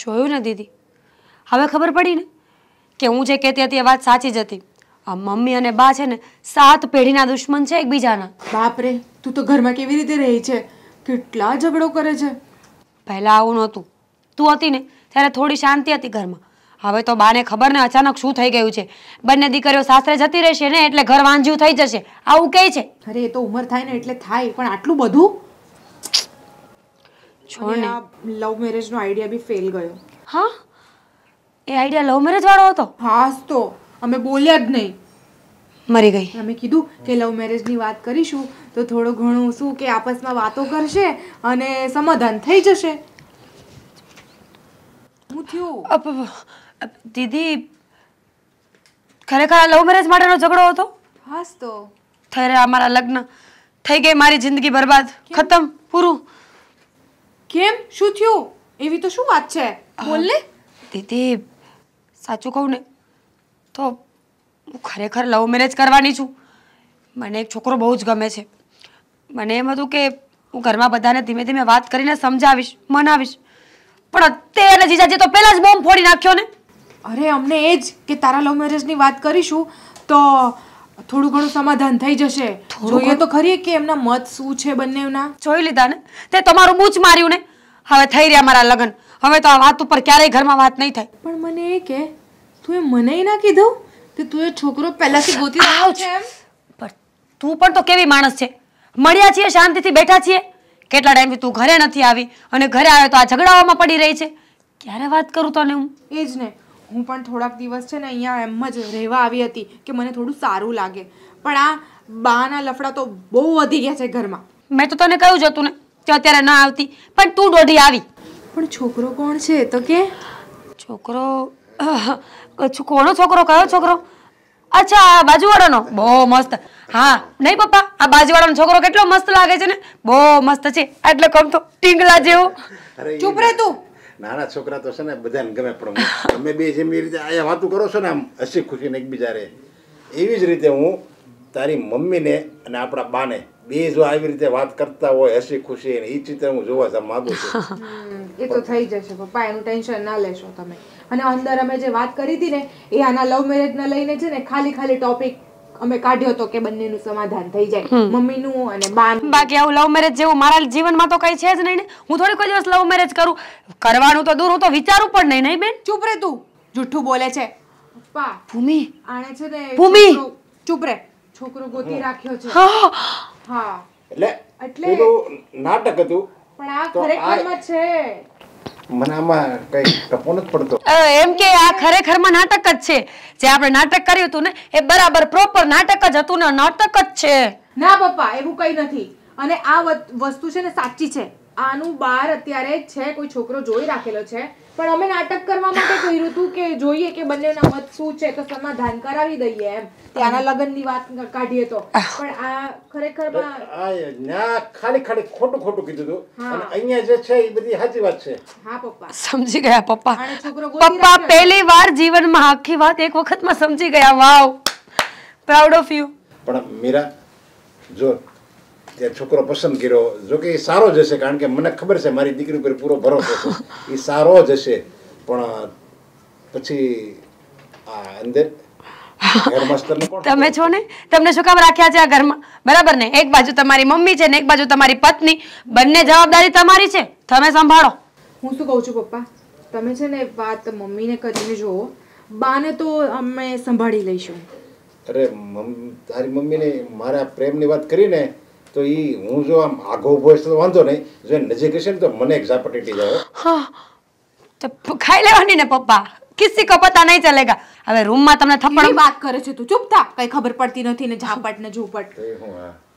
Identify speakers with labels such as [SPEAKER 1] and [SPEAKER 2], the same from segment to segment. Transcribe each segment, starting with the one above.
[SPEAKER 1] જોયું ને દીદી, હવે ખબર પડી ને કે હું જે કહેતી હતી એ વાત સાચી જ હતી. આ મમ્મી અને બા છે ને 7 પેઢીના દુશ્મન છે એકબીજાના.
[SPEAKER 2] બાપ રે, તું તો ઘરમાં કેવી રીતે રહી છે? કેટલા ઝઘડો કરે છે.
[SPEAKER 1] પહેલા આવું નહોતું. તું હતી ને ત્યારે થોડી શાંતિ હતી ઘરમાં. હવે તો બાને ખબર ને અચાનક શું થઈ ગયું છે. બંને દીકરીઓ સાસરે જતી રહેશે ને એટલે ઘર વાંજ્યું થઈ જશે, આવું કહે છે.
[SPEAKER 2] અરે એ તો ઉંમર થાય ને એટલે થાય, પણ આટલું બધું?
[SPEAKER 1] છોડ ને.
[SPEAKER 2] લવ મેરેજ નો આઈડિયા બી ફેલ ગયો.
[SPEAKER 1] હા, એ આઈડિયા લવ મેરેજ વાળો હતો.
[SPEAKER 2] હાસ તો અમે બોલ્યા જ નહીં.
[SPEAKER 1] મરી ગઈ.
[SPEAKER 2] અમે કીધું કે લવ મેરેજ ની વાત કરીશું તો થોડું ઘણું શું કે આપસમાં વાતો કરશે અને સમાધાન થઈ જશે. હું થયું
[SPEAKER 1] દીદી, ખરેખર આ લવ મેરેજ માટેનો ઝઘડો હતો?
[SPEAKER 2] હાસ તો.
[SPEAKER 1] થઈ રહ્યા અમારા લગ્ન, થઈ ગઈ મારી જિંદગી બરબાદ, ખતમ, પૂરું.
[SPEAKER 2] કેમ? શું થયું? એવી તો શું વાત છે? બોલ ને.
[SPEAKER 1] દીદી, સાચું કહું ને તો હું ખરેખર લવ મેરેજ કરવાની છું. મને એક છોકરો બહુ જ ગમે છે. મને એમ હતું કે હું ઘરમાં બધાને ધીમે ધીમે વાત કરીને સમજાવીશ, મનાવીશ. પણ તે અને જીજાજી તો પહેલા જ બોમ્બ ફોડી નાખ્યો ને.
[SPEAKER 2] અરે અમને એ જ કે તારા લવ મેરેજની વાત કરીશું તો થોડું ઘણું સમાધાન થઈ જશે. જોઈએ તો ખરી કે એમના મત શું છે બંનેના.
[SPEAKER 1] જોઈ લીધા ને, તે તમારું બૂચ માર્યું ને. હવે થઈ રહ્યા મારા લગ્ન. હવે તો આ વાત ઉપર ક્યારેય ઘરમાં વાત નહીં થાય.
[SPEAKER 2] પણ મને એ કે તું એ મને ના કીધું કે તું એ છોકરો પહેલાથી ગોતી રાખ્યો છે એમ?
[SPEAKER 1] પણ તું પણ તો કેવી માણસ છે. મળ્યા છીએ, શાંતિથી બેઠા છીએ. કેટલા ટાઈમથી તું ઘરે નથી આવી અને ઘરે આવે તો આ ઝઘડાઓમાં પડી રહી છે. ક્યારે વાત કરું તને હું?
[SPEAKER 2] એ જ ને, હું પણ થોડાક દિવસ છે ને અહીંયા એમ જ રહેવા આવી હતી કે મને થોડું સારું લાગે. પણ આ બાના લફડા તો બહુ વધી ગયા છે ઘરમાં.
[SPEAKER 1] મેં તો તને કહ્યું જ હતું ને કે અત્યારે ના આવતી, પણ તું દોઢી આવી.
[SPEAKER 2] પણ છોકરો કોણ છે તો કે?
[SPEAKER 1] છોકરો કોનો છોકરો? કયો છોકરો? અચ્છા, આ બાજુવાળાનો. બહુ મસ્ત. હા નહીં પપ્પા, આ બાજુવાળાનો છોકરો કેટલો મસ્ત લાગે છે ને. બહુ મસ્ત છે. એટલે કમ તો ટીંગલા જેવો.
[SPEAKER 2] ચૂપ રહે તું.
[SPEAKER 3] નાના છોકરા તો છે ને બધાને ગમે, પણ તમે બે જેમ એ રીતે આયા વાતું કરો છો ને આમ હસી ખુશીને એકબીજા રે, એવી જ રીતે હું તારી મમ્મીને અને આપણા બાને બે જો આવી રીતે વાત કરતા હોય હસી ખુશી, એ ચિત્ર હું જોવા માંગુ છું.
[SPEAKER 2] એ તો થઈ જશે પપ્પા, એનું ટેન્શન ના લેશો તમે. અને અંદર અમે જે વાત કરી હતી ને એ આના લવ મેરેજ ને લઈને છે ને ખાલી ટોપિક અમે કાઢ્યો હતો કે બંનેનું સમાધાન થઈ જાય, મમ્મીનું અને બાનું.
[SPEAKER 1] બાકી આવું લવ મેરેજ જેવું મારા જીવનમાં તો કઈ છે જ નહીં ને. હું થોડી કોઈ દિવસ લવ મેરેજ કરું. કરવાનું તો દૂર, હું તો વિચારું પણ નહીં. નહીં બેન?
[SPEAKER 2] ચૂપ રે તું, જુઠ્ઠું બોલે છે. પપ્પા
[SPEAKER 1] ભૂમિ,
[SPEAKER 2] આણે છે ને
[SPEAKER 1] ભૂમિ,
[SPEAKER 2] ચૂપ રે. છોકરો ગોતી રાખ્યો છે. હા
[SPEAKER 3] એટલે પેલું નાટક હતું,
[SPEAKER 2] પણ આ ખરેખરમાં છે.
[SPEAKER 3] મને આમાં કઈ ટપો નથી પડતો.
[SPEAKER 1] એમ કે આ ખરેખરમાં નાટક જ છે. જે આપણે નાટક કર્યું હતું ને એ બરાબર પ્રોપર નાટક જ હતું ને, નાટક જ છે.
[SPEAKER 2] ના પપ્પા, એવું કઈ નથી. અને આ વસ્તુ છે ને સાચી છે. આનું બાર અત્યારે છે, કોઈ છોકરો જોઈ રાખેલો છે, પણ અમે નાટક કરવા માટે કર્યું હતું કે જોઈએ કે બંનેના મત શું છે તો સમાધાન કરાવી દઈએ એમ. ત્યાંના લગ્નની વાત કાઢીએ તો. પણ આ ખરેખરમાં
[SPEAKER 3] ખાલી ખોટું કીધું હતું અને અહીંયા જે છે એ બધી સાચી વાત છે.
[SPEAKER 2] હા પપ્પા,
[SPEAKER 1] સમજી ગયા પપ્પા.
[SPEAKER 2] આને છોકરો ગોતી
[SPEAKER 1] પપ્પા પહેલી વાર જીવનમાં આખી વાત એક વખતમાં સમજી ગયા. વાવ, પ્રાઉડ ઓફ યુ.
[SPEAKER 3] પણ મીરા, જો તે છોકરો પસંદ કર્યો, જો કે એ સારો જ હશે, કારણ કે મને ખબર છે મારી દીકરી ઉપર પૂરો ભરોસો છે, એ સારો જ હશે. પણ પછી આ અંદર
[SPEAKER 1] તમે છો ને, તમને શું કામ રાખ્યા છે આ ઘરમાં? બરાબર ને? એક બાજુ તમારી મમ્મી છે ને એક બાજુ તમારી પત્ની. બંને જવાબદારી તમારી છે, તમે સંભાળો.
[SPEAKER 2] હું શું કહું છું પપ્પા, તમે છે ને વાત મમ્મીને કરીને જુઓ, બાને તો અમે સંભાળી લઈશું.
[SPEAKER 3] અરે તારી મમ્મીને મારા પ્રેમની વાત કરીને તો ઈ હું જો આમ આગો ઉભો હશે તો વાંધો નહીં, જો નજીક હશે ને તો મને એક ઝાપટી જાય.
[SPEAKER 1] હા, તો ખાઈ લેવાની ને પપ્પા, કિસી કો પતા નહીં ચલેગા. હવે રૂમમાં તમને થપ્પડ
[SPEAKER 2] વાત કરે છે તું, ચૂપ થા. કઈ ખબર પડતી નથી ને ઝાપટ ને ઝૂપટ.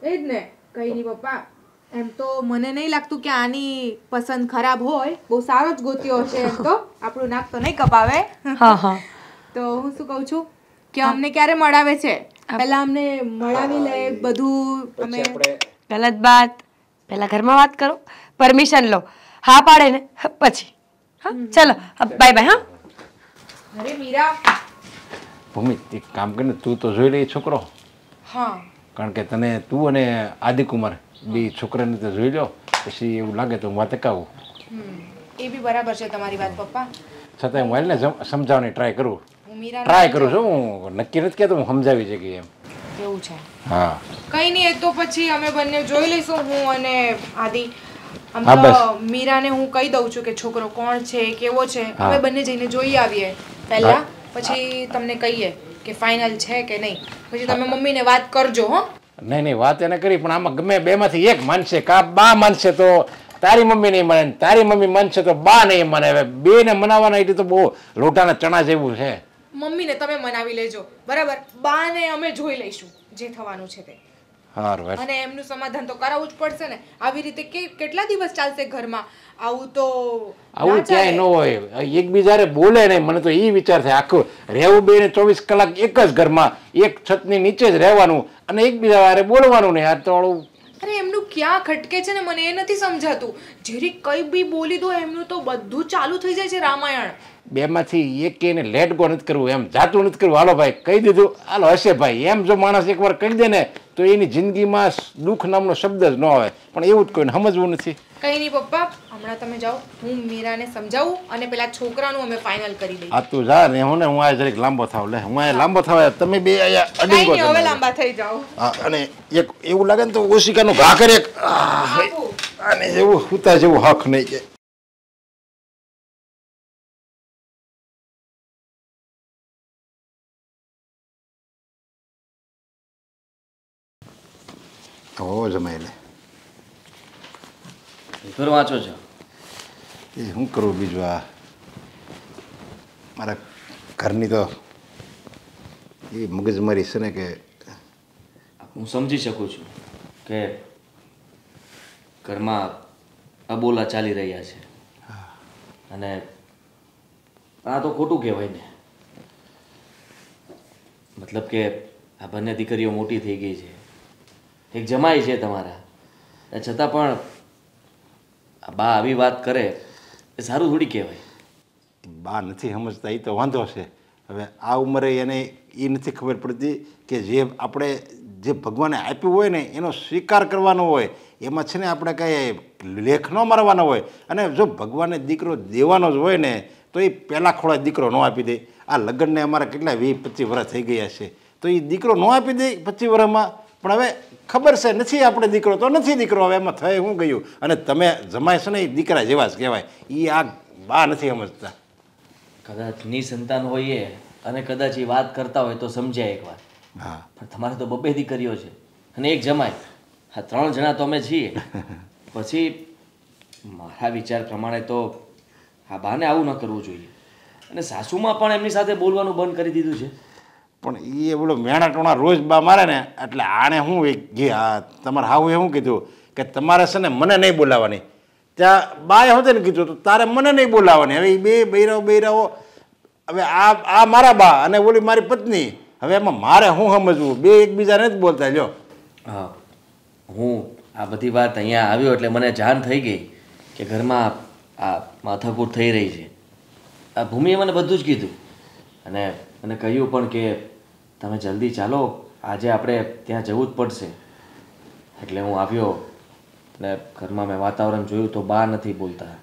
[SPEAKER 2] એ જ ને, કઈ નહીં પપ્પા. એમ તો મને નહીં લાગતું કે આની પસંદ ખરાબ હોય, બહુ સારો જ ગોત્યો હશે. એમ તો આપણું નાક તો નહીં કપાવે.
[SPEAKER 1] હા.
[SPEAKER 2] તો હું શું કહું છું કે અમને ક્યારે મળાવે છે? પહેલા અમને મળાવી લે બધું. અમે
[SPEAKER 1] ગલત બાત, પહેલા ઘરમાં વાત કરો, પરમિશન લો. હા પાડે ને પછી. હા ચલો, બાય બાય. હા
[SPEAKER 2] અરે મીરા,
[SPEAKER 3] ભૂમિ એક કામ કરીને તું તો જોઈ લે છોકરો.
[SPEAKER 2] હા,
[SPEAKER 3] કારણ કે તને તું અને આદિકુમાર બે છોકરાને તો જોઈ લો, પછી એવું લાગે તો હું વાત એકાવું.
[SPEAKER 2] એ બી બરાબર છે તમારી વાત પપ્પા.
[SPEAKER 3] છતાંય હું એને સમજાવવાની ટ્રાય કરું
[SPEAKER 2] હું મીરા
[SPEAKER 3] ટ્રાય કરું છું હું નક્કી નથી કહેતો હું સમજાવી શકીએ એમ
[SPEAKER 2] એવું છે.
[SPEAKER 3] હા
[SPEAKER 2] કઈ નહીં એ તો પછી અમે બંને જોઈ લઈશું હું અને આદિ. આમ
[SPEAKER 3] હા,
[SPEAKER 2] તો
[SPEAKER 3] બસ.
[SPEAKER 2] મીરાને હું કહી દઉં છું કે છોકરો કોણ છે કેવો છે
[SPEAKER 3] હા.
[SPEAKER 2] અમે બંને જઈને જોઈ આવીએ પહેલા પછી તમને કહીએ કે ફાઇનલ છે કે નહીં પછી તમે મમ્મીને વાત કરજો હો.
[SPEAKER 3] નહીં વાત એને કરી પણ આમાં ગમે બેમાંથી એક માનશે કા બા માનશે તો તારી મમ્મી નહીં માને તારી મમ્મી માનશે તો બા નહીં માને હવે બેને મનાવવાના એટલે તો બહુ લોટાના ચણા જેવું છે
[SPEAKER 2] મમ્મીને તમે મનાવી લેજો બરાબર. બાને અમે જોઈ લઈશું જે થવાનું છે તે.
[SPEAKER 3] સારું
[SPEAKER 2] અને એમનું સમાધાન તો કરાવવું જ પડશે ને. આવી રીતે કેટલા દિવસ ચાલશે ઘરમાં આવું તો
[SPEAKER 3] આવું
[SPEAKER 2] ના
[SPEAKER 3] ક્યાંય ન
[SPEAKER 2] ચાલે.
[SPEAKER 3] હોય એકબીજારે બોલે નહીં મને તો એ વિચાર થાય આખું રહેવું બેને 24 કલાક એક જ ઘરમાં એક છતની નીચે જ રહેવાનું અને એકબીજા વારે બોલવાનું નહીં આ તો ઓલું
[SPEAKER 2] અરે એમનું ક્યાં ખટકે છે ને મને એ નથી સમજાતું. જેરી કઈ બી બોલી દો એમનું તો બધું ચાલુ થઈ જાય છે રામાયણ.
[SPEAKER 3] બેમાંથી એક એને લેટ ગો નથી કરવું એમ જાતું નથી કરવું હાલો ભાઈ કહી દીધું હાલો હશે ભાઈ એમ જો માણસ એકવાર કહી દે ને તો એની જિંદગીમાં દુઃખ નામનો શબ્દ જ ન આવે પણ એવું જ કોઈને સમજવું નથી.
[SPEAKER 2] કઈ નહીં પપ્પા હમણાં તમે જાઓ હું મીરાને સમજાવું અને પેલા છોકરાનું અમે ફાઇનલ કરી દઈએ.
[SPEAKER 3] આ તું જા ને હું આ જરીક લાંબો થાવ લે હું આ લાંબો થાવ તમે બે અહીંયા
[SPEAKER 2] કઈ
[SPEAKER 3] અડીંગો
[SPEAKER 2] નહીં હવે
[SPEAKER 3] તમે.
[SPEAKER 2] લાંબા થઈ જાઓ.
[SPEAKER 3] હા અને એક એવું લાગે ને તો ઓશિકાનું ઘા કરે
[SPEAKER 2] આપો.
[SPEAKER 3] આને જેવું હુતા જેવું હક નહીં કે ઓ જમાઈ લે
[SPEAKER 4] પેપર વાંચો છો?
[SPEAKER 3] એ શું કરું બીજું આ મારા ઘરની તો એ મગજમારી છે ને કે
[SPEAKER 4] હું સમજી શકું છું કે ઘરમાં અબોલા ચાલી રહ્યા છે અને આ તો ખોટું કહેવાય ને. મતલબ કે આ બંને દીકરીઓ મોટી થઈ ગઈ છે એક જમાઈ છે તમારા છતાં પણ આ બા આવી વાત કરે એ સારું થોડી કહેવાય.
[SPEAKER 3] બા નથી સમજતા એ તો વાંધો છે હવે આ ઉંમરે એને એ નથી ખબર પડતી કે જે આપણે જે ભગવાને આપ્યું હોય ને એનો સ્વીકાર કરવાનો હોય એમાં છે ને આપણે કાંઈ લેખ ન મારવાનો હોય અને જો ભગવાને દીકરો દેવાનો જ હોય ને તો એ પહેલાં ખોળા દીકરો ન આપી દે. આ લગ્નને અમારા કેટલા 20-25 વર્ષ થઈ ગયા છે તો એ દીકરો ન આપી દે 25 વર્ષમાં પણ હવે ખબર છે નથી આપણે દીકરો તો નથી દીકરો હવે એમાં થઈ શું ગયું અને તમે જમાય છે ને એ દીકરા જેવા જ કહેવાય એ આ બા નથી સમજતા.
[SPEAKER 4] કદાચ નિસંતાન હોઈએ અને કદાચ એ વાત કરતા હોય તો સમજાય એકવાર.
[SPEAKER 3] હા
[SPEAKER 4] પણ તમારે તો બબ્બે દીકરીઓ છે અને એક જમાય આ 3 જણા તો અમે છીએ. પછી મારા વિચાર પ્રમાણે તો આ બાને આવું ન કરવું જોઈએ અને સાસુમાં પણ એમની સાથે બોલવાનું બંધ કરી દીધું છે.
[SPEAKER 3] પણ એ બોલો મેણા ટોણા રોજ બા મારે ને એટલે આણે શું તમારે હાવું શું કીધું કે તમારે છે ને મને નહીં બોલાવવાની ત્યાં બાએ હોતે ને કીધું તો તારે મને નહીં બોલાવવાની. હવે એ બે બૈરાઓ હવે આ મારા બા અને ઓલી મારી પત્ની હવે એમાં મારે શું સમજવું બે એકબીજાને જ બોલતા લ્યો.
[SPEAKER 4] હા હું આ બધી વાત અહીંયા આવ્યો એટલે મને જાણ થઈ ગઈ કે ઘરમાં આ માથાકૂટ થઈ રહી છે. આ ભૂમિએ મને બધું જ કીધું અને મને કહ્યું પણ કે તમે જલ્દી ચાલો આજે આપણે ત્યાં જવું જ પડશે. એટલે હું આવ્યો ને ઘરમાં મેં વાતાવરણ જોયું તો બા નથી બોલતા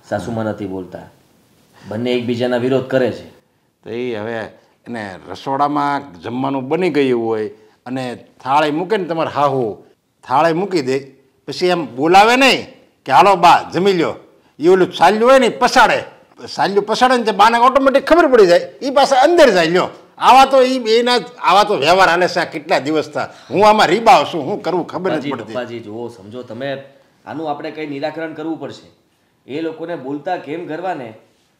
[SPEAKER 4] સાસુમાં નથી બોલતા બંને એકબીજાના વિરોધ કરે છે.
[SPEAKER 3] તો એ હવે એને રસોડામાં જમવાનું બની ગયું હોય અને થાળી મૂકે ને તમારે હાહુ થાળી મૂકી દે પછી એમ બોલાવે નહીં કે હાલો બા જમી લ્યો એ ઓલું ચાલ્યું હોય ને પસાડે સાલ્યું પસાડે ને તે બાને ઓટોમેટિક ખબર પડી જાય એ પાસે અંદર જાય લ્યો. આવા તો એ બેના આવા તો વ્યવહાર હાલે છે કેટલા દિવસ થયા હું આમાં રીબાવ છું શું કરવું ખબર નથી પડતી.
[SPEAKER 4] પપ્પાજી જુઓ સમજો તમે આનું આપણે કંઈ નિરાકરણ કરવું પડશે. એ લોકોને બોલતા કેમ કરવા ને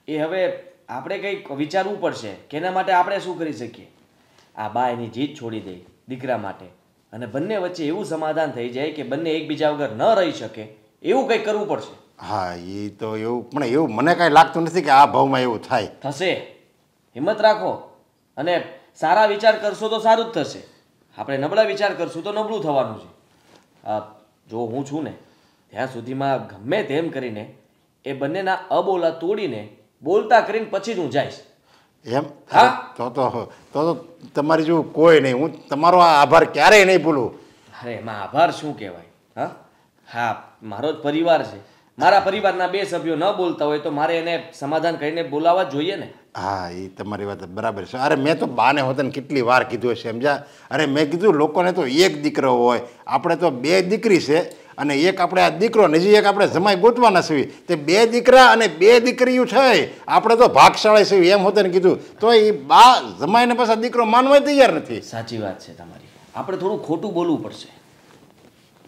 [SPEAKER 4] એ હવે આપણે કંઈક વિચારવું પડશે કે એના માટે આપણે શું કરી શકીએ. આ બા એની જીદ છોડી દે દીકરા માટે અને બંને વચ્ચે એવું સમાધાન થઈ જાય કે બંને એકબીજા વગર ન રહી શકે એવું કંઈક કરવું પડશે.
[SPEAKER 3] હા એ તો એવું પણ એવું મને કાંઈ લાગતું નથી કે આ ભાવમાં એવું થાય.
[SPEAKER 4] થશે હિંમત રાખો અને સારા વિચાર કરશો તો સારું જ થશે. આપણે નબળા વિચાર કરશું તો નબળું થવાનું છે. જો હું છું ને ત્યાં સુધીમાં ગમે તેમ કરીને એ બંનેના અબોલા તોડીને બોલતા કરીને પછી જ હું જઈશ.
[SPEAKER 3] એમ
[SPEAKER 4] હા
[SPEAKER 3] તો તમારી જેવું કોઈ નહીં હું તમારો આ આભાર ક્યારેય નહીં ભૂલું.
[SPEAKER 4] અરે એમાં આભાર શું કહેવાય. હા હા મારો જ પરિવાર છે મારા પરિવારના 2 સભ્યો ન બોલતા હોય તો મારે એને સમાધાન કરીને બોલાવવા જોઈએ ને.
[SPEAKER 3] હા એ તમારી વાત બરાબર છે. અરે મેં તો બાને હોતને કેટલી વાર કીધું હશે સમજ્યા. અરે મેં કીધું લોકોને તો એક દીકરો હોય, આપણે તો 2 દીકરી છે અને એક આપણે આ દીકરો ને હજી એક આપણે જમાઈ ગોતવાના છીએ. તે 2 દીકરા અને 2 દીકરીઓ છે. આપણે તો ભાગશાળી છીએ એમ હોતે ને કીધું તો એ બા જમાઈને પાછા દીકરો માનવા તૈયાર નથી.
[SPEAKER 4] સાચી વાત છે તમારી. આપણે થોડું ખોટું બોલવું પડશે.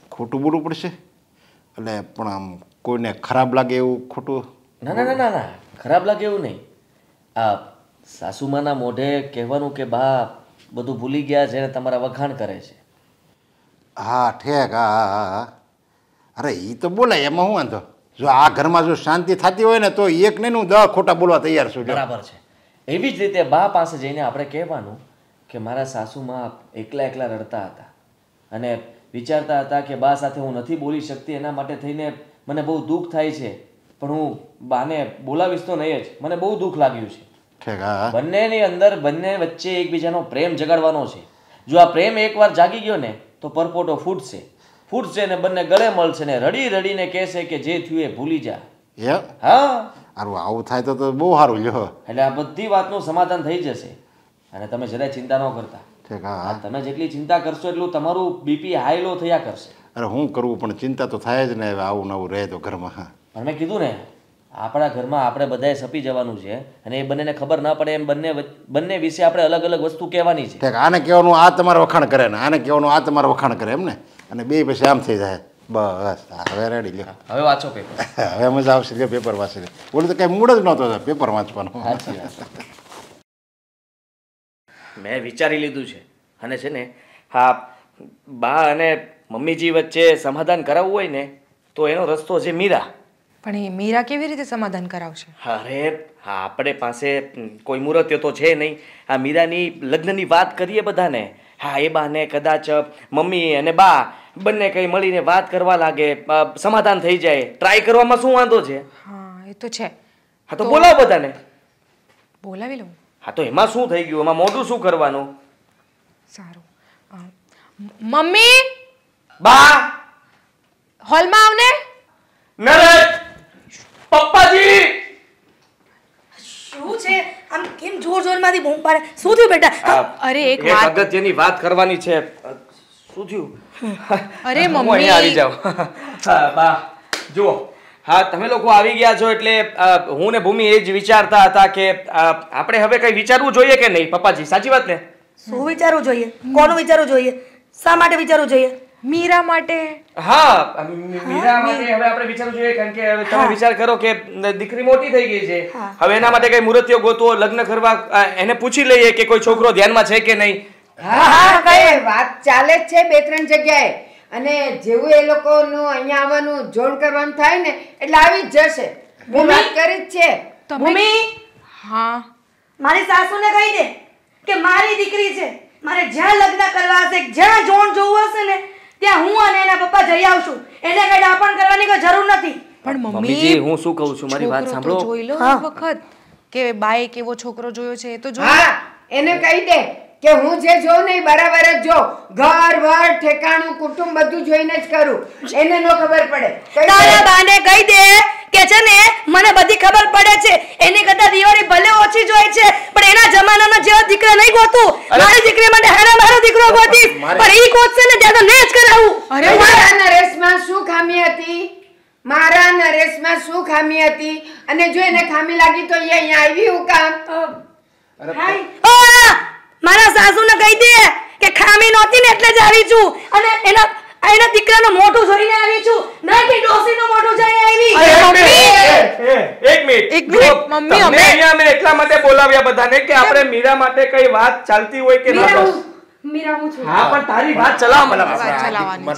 [SPEAKER 3] ખોટું બોલવું પડશે એટલે પણ આમ કોઈને ખરાબ લાગે એવું ખોટું?
[SPEAKER 4] ના ના ના ના ના, ખરાબ લાગે એવું નહીં. આ સાસુમાના મોઢે કહેવાનું કે બા બધું ભૂલી ગયા છે અને તમારા વખાણ કરે છે.
[SPEAKER 3] હા ઠેક. હા હા હા હા. અરે એ તો બોલાય, એમાં શું વાંધો? જો આ ઘરમાં જો શાંતિ થતી હોય ને તો એક નહીં હું 10 ખોટા બોલવા તૈયાર છું.
[SPEAKER 4] બરાબર છે. એવી જ રીતે બા પાસે જઈને આપણે કહેવાનું કે મારા સાસુમાં એકલા એકલા રડતા હતા અને વિચારતા હતા કે બા સાથે હું નથી બોલી શકતી, એના માટે થઈને મને બહુ દુઃખ થાય છે, પણ હું બાને બોલાવીશ તો નહીં જ. મને બહુ દુઃખ લાગ્યું છે.
[SPEAKER 3] ઠેક. હા
[SPEAKER 4] બંનેની અંદર બંને વચ્ચે એકબીજાનો પ્રેમ જગાડવાનો છે. જો આ પ્રેમ એકવાર જાગી ગયો ને તો પરપોટો ફૂટશે ને બંને ગળે મળશે ને રડી રડીને કહેશે કે જે થયું એ ભૂલી જા.
[SPEAKER 3] એમ?
[SPEAKER 4] હા,
[SPEAKER 3] સારું આવું થાય તો બહુ સારું લ્યો.
[SPEAKER 4] એટલે આ બધી વાતનું સમાધાન થઈ જશે અને તમે જરાય ચિંતા ન કરતા.
[SPEAKER 3] ઠીક. હા
[SPEAKER 4] તમે જેટલી ચિંતા કરશો એટલું તમારું બીપી હાઈ લો થયા કરશે.
[SPEAKER 3] અરે શું કરવું પણ ચિંતા તો થાય જ ને. હવે આવું નવું રહે તો ઘરમાં. હા
[SPEAKER 4] પણ મેં કીધું ને આપણા ઘરમાં આપણે બધાએ સપી જવાનું છે અને એ બંનેને ખબર ના પડે એમ બંને વિશે આપણે અલગ અલગ વસ્તુ કહેવાની છે.
[SPEAKER 3] ઠીક. આને કહેવાનું આ તમારા વખાણ કરે ને આને કહેવાનું આ તમારા વખાણ કરે એમ ને, અને બે પછી આમ થઈ જાય. બસ હવે રેડી લ્યો.
[SPEAKER 4] હવે વાંચો પેપર.
[SPEAKER 3] હવે મજા આવશે લ્યો પેપર વાંચી લે. બોલે તો કઈ મૂડ જ નહોતો પેપર વાંચવાનો.
[SPEAKER 4] સાચી વાત. મેં વિચારી લીધું છે અને છે ને હા બા અને મમ્મીજી વચ્ચે સમાધાન કરાવવું હોય ને તો એનો રસ્તો છે મીરા.
[SPEAKER 2] પણ એ મીરા કેવી રીતે સમાધાન કરાવશે?
[SPEAKER 4] અરે હા આપણે પાસે કોઈ મુહૂર્ત તો છે નહીં. આ મીરાની લગ્નની વાત કરીએ બધાને. હા એ બાને કદાચ મમ્મી અને બા બંને કંઈ મળીને વાત કરવા લાગે, સમાધાન થઈ જાય. ટ્રાય કરવામાં શું વાંધો છે?
[SPEAKER 2] હા એ તો છે.
[SPEAKER 4] હા તો બોલાવો બધાને.
[SPEAKER 2] બોલાવી લઉં?
[SPEAKER 4] હા તો એમાં શું થઈ ગયું? એમાં મોઢું શું કરવાનું?
[SPEAKER 2] સારું. મમ્મી
[SPEAKER 4] બા
[SPEAKER 2] હોલમાં આવને.
[SPEAKER 4] નરેશ પપ્પાજી
[SPEAKER 5] શું છે આમ કેમ જોર જોરમાંથી બૂમ પાડે? શું થયું બેટા?
[SPEAKER 2] અરે એક
[SPEAKER 4] એક
[SPEAKER 2] વાત.
[SPEAKER 4] અગત્યની વાત કરવાની છે. શું થયું?
[SPEAKER 2] અરે
[SPEAKER 4] હું
[SPEAKER 2] મમ્મી
[SPEAKER 4] અહીંયા આવી જાઉં. હા બા જુઓ, હા તમે લોકો આવી ગયા છો એટલે હું ને ભૂમિ એ જ વિચારતા હતા કે આપણે હવે કઈ વિચારવું જોઈએ કે નહીં. પપ્પાજી સાચી વાત ને?
[SPEAKER 5] શું વિચારવું જોઈએ? કોનું વિચારવું જોઈએ? શા માટે વિચારવું જોઈએ?
[SPEAKER 2] મીરા માટે.
[SPEAKER 4] હા મીરા માટે હવે આપણે વિચારવું જોઈએ કારણ કે હવે તમે વિચાર કરો કે દીકરી મોટી થઈ ગઈ છે. હવે એના માટે કઈ મુહૂર્તિયો ગોતવો, લગ્ન કરવા એને પૂછી લઈએ કે કોઈ છોકરો ધ્યાનમાં છે કે નહીં.
[SPEAKER 6] હા કઈ વાત ચાલે જ છે 2-3 જગ્યાએ, અને જેવું એ લોકોનું અહીંયા આવવાનું જોણ કરવાનું થાય ને એટલે આવી જ જશે. હું વાત કરી જ છે.
[SPEAKER 5] ભૂમિ
[SPEAKER 2] હા
[SPEAKER 5] મારી સાસુને કહી દે કે મારી દીકરી છે, મારે જ્યાં લગ્ન કરવા હશે, જ્યાં જોણ જોવું હશે ને ત્યાં હું અને એના પપ્પા જઈ આવશું. એને કઈ ડાપણ કરવાની કોઈ જરૂર નથી.
[SPEAKER 2] પણ
[SPEAKER 4] મમ્મીજી હું શું કહું છું મારી વાત
[SPEAKER 2] છોકરો તો
[SPEAKER 4] સાંભળો.
[SPEAKER 2] જોઈ લો એક વખત કે બાએ કેવો છોકરો જોયો છે એ તો જો.
[SPEAKER 6] હા એને કહી દે કે હું જે જોઉં ને એ બરાબર જ જો. ઘર વાર ઠેકાણું કુટુંબ બધું જોઈને જ કરું. એને નો ખબર પડે. કહી દે.
[SPEAKER 5] તારા બાને કહી દે કે છે ને મને બધી ખબર પડે છે. એની કરતા દિવાળી ભલે ઓછી જોઈ છે પણ એના જમાનામાં જેવા દીકરા નહીં ગોતું. મારી દીકરી માટે હારા મારો દીકરો ગોતી પણ ઈ ગોતશે ને ત્યાં તો ને જ કરાવું.
[SPEAKER 6] અરે મારા નરેશમાં શું ખામી હતી? મારા નરેશમાં શું ખામી હતી? અને જો એને ખામી લાગી તો એ અહીંયા આવી હું કામ?
[SPEAKER 5] હા મારા સાસુને કહી દે કે ખામી નહોતી ને એટલે જ આવી છું અને એના દીકરાનું મોઢું જોઈને આવી છું, ના કે ડોસીનું મોઢું જોઈને આવી.
[SPEAKER 4] એક મિનિટ
[SPEAKER 2] જુઓ, મમ્મી,
[SPEAKER 4] તમને અહીંયા અમે એટલા માટે બોલાવ્યા બધાને કે આપણે મીરા માટે કઈ વાત ચાલતી હોય કે ના બસ.
[SPEAKER 5] મીરા હું છું.
[SPEAKER 4] હા પણ તારી વાત ચલાવ.
[SPEAKER 2] ચલાવવાની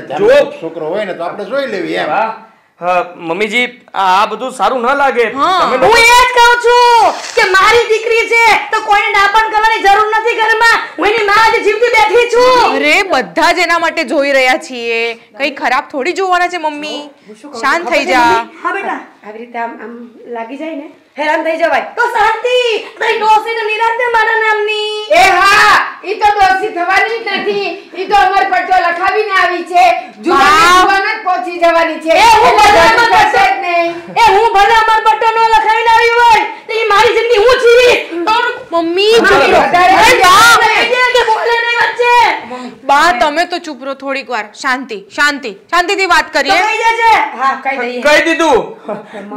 [SPEAKER 2] છે.
[SPEAKER 3] જો છોકરો હોય ને તો આપણે જોઈ લેવી એમ.
[SPEAKER 4] મમ્મીજી આ બધું સારું ન લાગે.
[SPEAKER 5] હું એ જ કહું છું કે મારી દીકરી છે તો કોઈને ડાપણ કરવાની જરૂર નથી ઘરમાં. હું એની માં જ જીવતી બેઠી છું.
[SPEAKER 2] અરે બધા જ એના માટે જોઈ રહ્યા છીએ, કઈ ખરાબ થોડી જોવાના છે મમ્મી. શાંત થઈ જા.
[SPEAKER 5] હા બેટા
[SPEAKER 6] આવી રીતે આમ લાગી જાય ને
[SPEAKER 5] હેરાન થઈ જવાય તો શાંતિ તારી ડોસીને નિરાંતે મારા નામની
[SPEAKER 6] એ હા ઈ તો ડોસી થવાની જ નથી ઈ તો અમર પટ્ટો લખાવીને આવી છે જુવાન જ પહોંચી જવાની છે
[SPEAKER 5] એ હું ભલે અમર પટ્ટો
[SPEAKER 6] જ નહીં
[SPEAKER 5] એ હું ભલે અમર પટ્ટો નો લખાવીને આવી હોય તો ઈ મારી જિંદગી હું જીવી
[SPEAKER 2] મમ્મી
[SPEAKER 5] બોલે નહીં વચ્ચે
[SPEAKER 2] બા તમે તો ચૂપ રહો થોડીક વાર શાંતિથી વાત
[SPEAKER 5] તો
[SPEAKER 2] કરીએ
[SPEAKER 5] કહી દેજે હા કહી દઈએ
[SPEAKER 7] કહી દીધું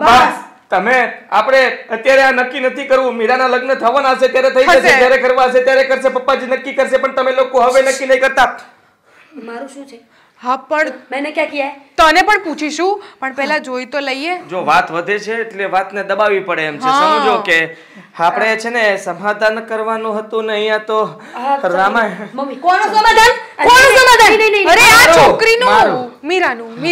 [SPEAKER 7] બસ તમે આપણે અત્યારે આ નક્કી નથી કરવું મીરાના લગ્ન થવાના હશે ત્યારે થઈ જશે જ્યારે કરવા હશે ત્યારે કરશે પપ્પાજી નક્કી કરશે પણ તમે લોકો હવે નક્કી નહીં કરતા
[SPEAKER 5] મારું શું છે
[SPEAKER 2] હા પણ
[SPEAKER 5] મેને ક્યાં કિયા
[SPEAKER 2] તને પણ પૂછીશું પણ પહેલા જોઈ તો લઈએ
[SPEAKER 7] જો વાત વધે છે એટલે વાતને દબાવવી પડે એમ છે સમજો કે આપણે છે ને સમાધાન કરવાનું હતું ને અહીંયા તો રામાયણ
[SPEAKER 5] મમ્મી કોનું સમાધાન
[SPEAKER 2] અરે આ છોકરીનું મીરાનું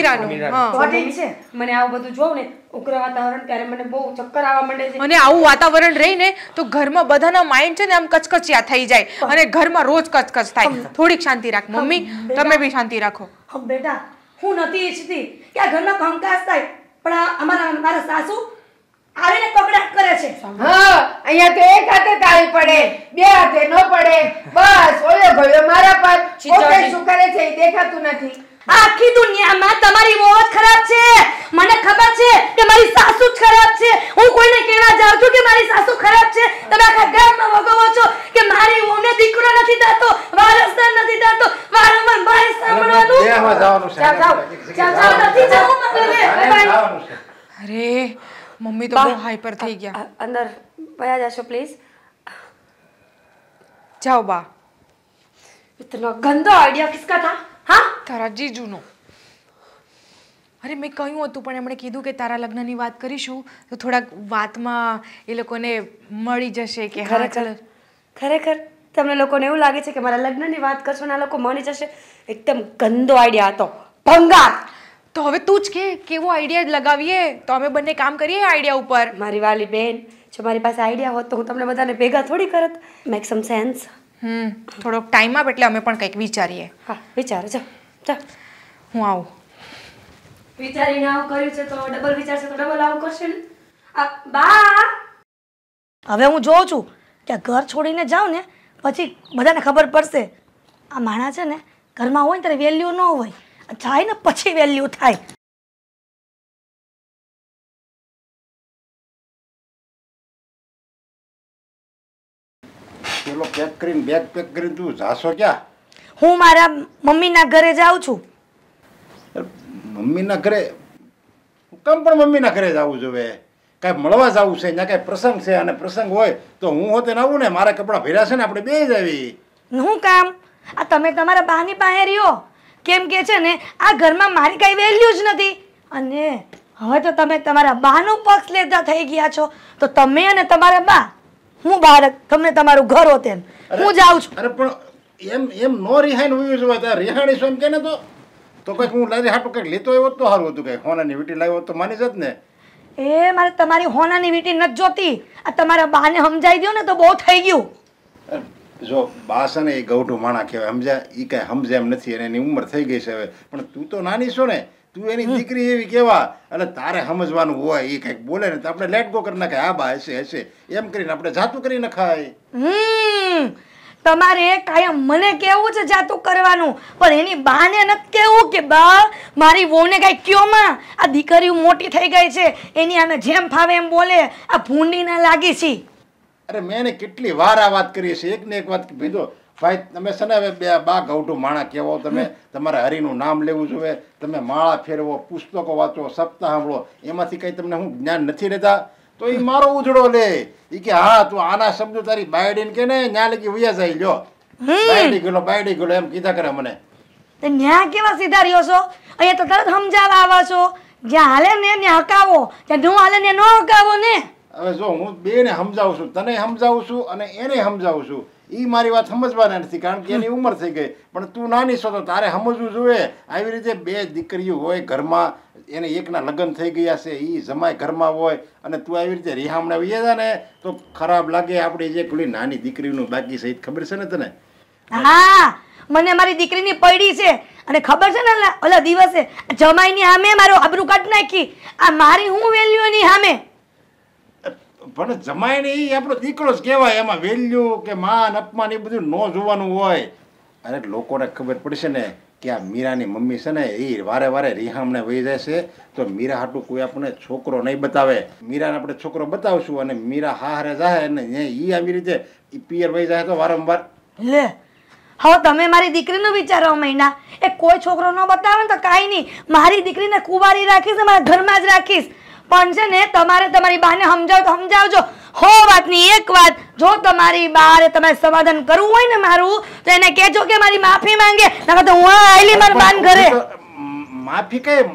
[SPEAKER 2] હા
[SPEAKER 5] તો ઠીક છે મને આવું બધું જોઉં ને ઉગ્ર વાતાવરણ ત્યારે મને બહુ ચક્કર આવવા માંડે છે
[SPEAKER 2] અને આવું વાતાવરણ રહીને તો ઘરમાં બધાના માઇન્ડ છે ને આમ કચકચિયા થઈ જાય અને ઘરમાં રોજ કચકચ થાય થોડીક શાંતિ રાખ મમ્મી તમે બી શાંતિ રાખો
[SPEAKER 5] બેટા હું નથી ઈચ્છતી કે આ ઘરમાં કંકાસ થાય પણ મારા સાસુ આવીને કકડાટ કરે છે
[SPEAKER 6] હા અહીંયા તો એક હાથે તાળી પડે બે હાથે ન પડે બસ ઓયો ગયો મારા પર પોતે શું કરે છે એ દેખાતું નથી
[SPEAKER 5] આખી દુનિયામાં તમારી બહુ જ ખરાબ છે મને ખબર છે કે મારી સાસુ જ ખરાબ છે હું કોઈને કહેવા જાઉં છું કે મારી સાસુ ખરાબ છે તમે આખા ગામમાં વગોવો છો કે મારી વહુને દીકરો નથી થતો વારસદાર નથી થતો વારંવાર મારે સાંભળવાનું
[SPEAKER 3] દેહમાં જવાનું છે
[SPEAKER 5] જાઓ નથી જવું મને
[SPEAKER 3] જવાનું છે
[SPEAKER 2] અરે મમ્મી તો બહુ હાઈપર થઈ ગયા
[SPEAKER 5] અંદર વયા જાશો પ્લીઝ
[SPEAKER 2] જાઓ બા
[SPEAKER 5] इतना गंदा आइडिया किसका था हाँ
[SPEAKER 2] તારા જીજુનો અરે મેં કહ્યું હતું પણ એમણે કીધું કે તારા લગ્નની વાત કરીશું તો થોડાક વાતમાં એ લોકોને મળી જશે કે હા ચાલો
[SPEAKER 5] ખરેખર તમને લોકોને એવું લાગે છે કે મારા લગ્નની વાત કરશો ને આ લોકો માની જશે એકદમ ગંદો આઈડિયા હતો ભંગાર
[SPEAKER 2] તો હવે તું જ કે કેવો આઈડિયા લગાવીએ તો અમે બંને કામ કરીએ આઈડિયા ઉપર
[SPEAKER 5] મારી વાલી બેન જો મારી પાસે આઈડિયા હોત તો હું તમને બધાને ભેગા થોડી કરત મેક સમ સેન્સ
[SPEAKER 2] થોડોક ટાઈમ આપ એટલે અમે પણ કંઈક વિચારીએ
[SPEAKER 5] હા વિચારો ચાલ
[SPEAKER 2] હું આવું
[SPEAKER 5] વિચારીને આવું કર્યું છે તો ડબલ વિચારશે તો ડબલ આવું કરશે ને આ બા હવે હું જોઉં છું કે ઘર છોડીને જાઉં ને પછી બધાને ખબર પડશે આ માણા છે ને ઘરમાં હોય ને ત્યારે વેલ્યુ ન હોય જાય ને પછી વેલ્યુ થાય
[SPEAKER 3] પેલો પેક કરીને બેગ પેક કરીને તું જાશો ક્યાં
[SPEAKER 5] હું મારા મમ્મીના ઘરે જાઉં છું
[SPEAKER 3] મમ્મીના ઘરે કેમ પણ મમ્મીના ઘરે જવું જોઈએ કાંઈ મળવા જવું છે ત્યાં કાંઈ પ્રસંગ છે અને પ્રસંગ હોય તો હું હોતે ને આવું ને મારા કપડાં ભર્યા છે ને આપણે બે જ આવી
[SPEAKER 5] હું કામ આ તમે તમારા બાની પાસે રહ્યો કેમ કે છે ને આ ઘરમાં મારી કઈ વેલ્યુ જ નથી અને હવે તો તમે તમારા બાનો પક્ષ લેતા થઈ ગયા છો તો તમે અને તમારા બા હું બાળક તમને તમારું ઘર હોતે હું જાઉં છું
[SPEAKER 3] અરે પણ એમ નો રિહાઈને ઉયું જોવા ત્યાં રિહાણી છો એમ કે ને તો કંઈક હું લારી હાટું કંઈક લેતો આવ્યો તો સારું હતું કંઈક હોનાની વીટી લાવ્યો તો માની જત ને
[SPEAKER 5] એ મારે તમારી હોનાની વીટી નથી જોતી આ તમારા બાને સમજાઈ દો ને તો બહુ થઈ ગયું
[SPEAKER 3] જો બા છે ને એ ગૌઢું માણા કહેવાય સમજ્યા એ કાંઈ સમજે એમ નથી અને એની ઉંમર થઈ ગઈ છે હવે પણ તું તો નાની છો ને તું એની દીકરી એવી કહેવા એટલે તારે સમજવાનું હોય એ કંઈક બોલે ને તો આપણે લેટ ગો કરી નાખે હા બા હશે એમ કરીને આપણે જાતું કરી નખાય
[SPEAKER 5] તમારે કાયમ મને કેવું છે જાતું કરવાનું પણ એની બાને નથી કેવું કે બા મારી વહુને કઈ કયો માં આ દીકરીઓ મોટી થઈ ગઈ છે એની આમે જેમ ફાવે એમ બોલે આ ભૂંડી ના લાગી છે
[SPEAKER 3] અરે મેં એને કેટલી વાર આ વાત કરી છે એક ને એક વાત કીધો ભાઈ તમે છે ને હવે બે બા ગૌઢું માણા કહેવો તમે તમારે હરિનું નામ લેવું જોઈએ તમે માળા ફેરવો પુસ્તકો વાંચો સપ્તાહ સાંભળો એમાંથી કંઈ તમને હું જ્ઞાન નથી રહેતા તો એ મારો ઉજળો લે એ કે હા તું આના શબ્દો તારી બાયડીને કે ને ન્યા લગી વયા જાય લ્યો બાયડી ગયો એમ કીધા કરે મને
[SPEAKER 5] ન્યા કેવા સીધા રહ્યો છો અહીંયા તો તરત સમજાવવા આવા છો જ્યાં હાલે ને ત્યાં હકાવો જ્યાં ન હાલે ને ન હકાવો ને
[SPEAKER 3] હવે જો હું બેને સમજાવું છું તને સમજાવું છું અને એને સમજાવું છું એ મારી વાત સમજવાના નથી કારણ કે એની ઉંમર થઈ ગઈ પણ તું નાની છો તો તારે સમજવું જોઈએ આવી રીતે બે દીકરીઓ હોય ઘરમાં એને એકના લગ્ન થઈ ગયા છે એ જમાય ઘરમાં હોય અને તું આવી રીતે રિહામણા વહી જાય ને તો ખરાબ લાગે આપણી જે પેલી નાની દીકરીનું બાકી છે એ ખબર છે ને તને
[SPEAKER 5] હા મને મારી દીકરીની પડી છે અને ખબર છે ને ઓલા દિવસે જમાઈની સામે મારો આબરૂ કાઢી નાખી આ મારી હું વેલ્યુ એની સામે
[SPEAKER 3] પણ જમાય ને એ આપણો દીકરો જ કહેવાય. એમાં વેલ્યુ કે માન અપમાન એ બધું ન જોવાનું હોય. અને લોકોને ખબર પડશે ને કે આ મીરાની મમ્મી છે ને એ વારે વારે રિહામણે વહી જાય છે, તો મીરા હાટું કોઈ આપણને છોકરો નહીં બતાવે. મીરાને આપણે છોકરો બતાવશું અને મીરા હારે જાય અને એ આવી રીતે પિયર વહી જાય તો વારંવાર.
[SPEAKER 5] લે હવે તમે મારી દીકરીનું વિચારવા માંડ્યા. એ કોઈ છોકરો ન બતાવે ને તો કાંઈ નહીં, મારી દીકરીને કુંવારી રાખીશ ને મારા ઘરમાં જ રાખીશ. પણ છે ને તમારે તમારી બાને સમજાવ તો સમજાવજો. હો વાતની એક વાત, જો તમારી બારે તમારે સમાધાન કરવું હોય ને મારું, તો એને કહેજો કે મારી માફી માંગે, નકર તો હું આયલી મારા બાન ઘરે.
[SPEAKER 3] માફી કઈ